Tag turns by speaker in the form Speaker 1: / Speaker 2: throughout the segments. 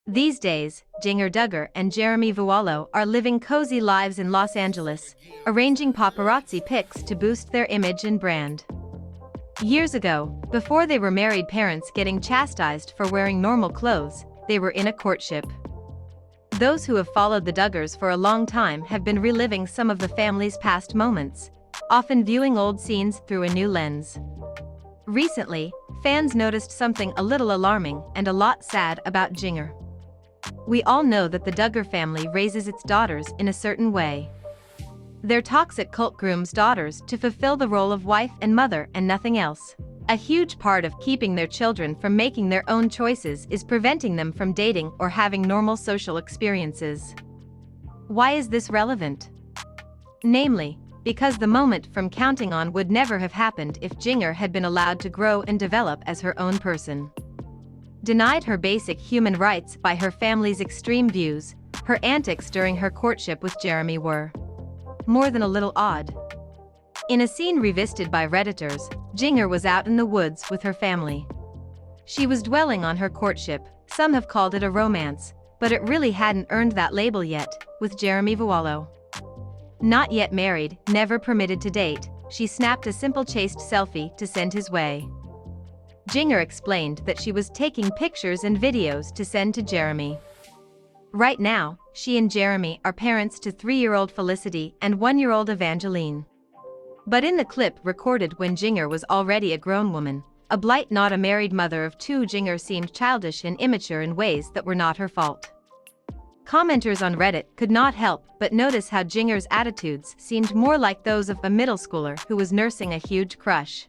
Speaker 1: These days, Jinger Duggar and Jeremy Vuolo are living cozy lives in Los Angeles, arranging paparazzi pics to boost their image and brand. Years ago, before they were married parents getting chastised for wearing normal clothes, they were in a courtship. Those who have followed the Duggars for a long time have been reliving some of the family's past moments, often viewing old scenes through a new lens. Recently, fans noticed something a little alarming and a lot sad about Jinger. We all know that the Duggar family raises its daughters in a certain way. Their toxic cult grooms daughters to fulfill the role of wife and mother and nothing else. A huge part of keeping their children from making their own choices is preventing them from dating or having normal social experiences. Why is this relevant? Namely, because the moment from counting on would never have happened if Jinger had been allowed to grow and develop as her own person. Denied her basic human rights by her family's extreme views, her antics during her courtship with Jeremy were more than a little odd. In a scene revisited by Redditors, Jinger was out in the woods with her family. She was dwelling on her courtship, some have called it a romance, but it really hadn't earned that label yet, with Jeremy Vuolo. Not yet married, never permitted to date, she snapped a simple chaste selfie to send his way. Jinger explained that she was taking pictures and videos to send to Jeremy. Right now, she and Jeremy are parents to 3-year-old Felicity and 1-year-old Evangeline. But in the clip recorded when Jinger was already a grown woman, a blight not a married mother of 2, Jinger seemed childish and immature in ways that were not her fault. Commenters on Reddit could not help but notice how Jinger's attitudes seemed more like those of a middle schooler who was nursing a huge crush.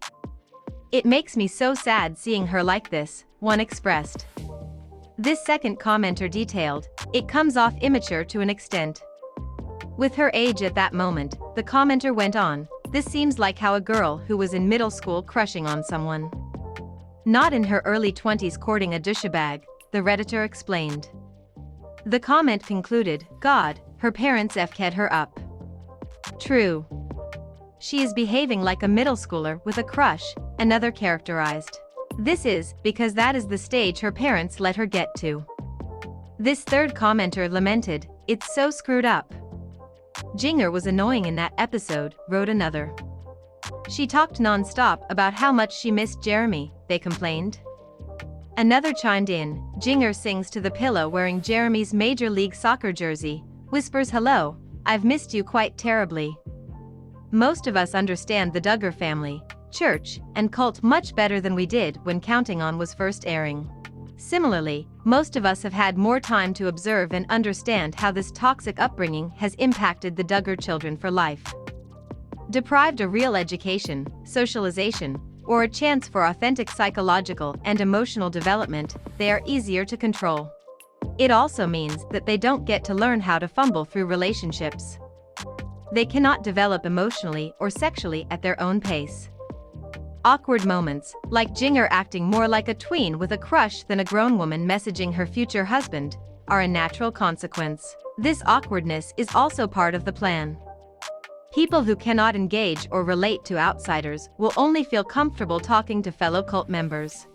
Speaker 1: "It makes me so sad seeing her like this," one expressed. This second commenter detailed, "It comes off immature to an extent." With her age at that moment, the commenter went on, "This seems like how a girl who was in middle school crushing on someone. Not in her early 20s courting a douchebag," the Redditor explained. The comment concluded, "God, her parents f'd her up. True. She is behaving like a middle schooler with a crush," another characterized. "This is because that is the stage her parents let her get to." This third commenter lamented, "It's so screwed up. Jinger was annoying in that episode," wrote another. "She talked non-stop about how much she missed Jeremy," they complained. Another chimed in, "Jinger sings to the pillow wearing Jeremy's Major League Soccer jersey, whispers hello, I've missed you quite terribly." Most of us understand the Duggar family, church, and cult much better than we did when Counting On was first airing. Similarly, most of us have had more time to observe and understand how this toxic upbringing has impacted the Duggar children for life. Deprived a real education, socialization, or a chance for authentic psychological and emotional development, they are easier to control. It also means that they don't get to learn how to fumble through relationships. They cannot develop emotionally or sexually at their own pace. Awkward moments, like Jinger acting more like a tween with a crush than a grown woman messaging her future husband, are a natural consequence. This awkwardness is also part of the plan. People who cannot engage or relate to outsiders will only feel comfortable talking to fellow cult members.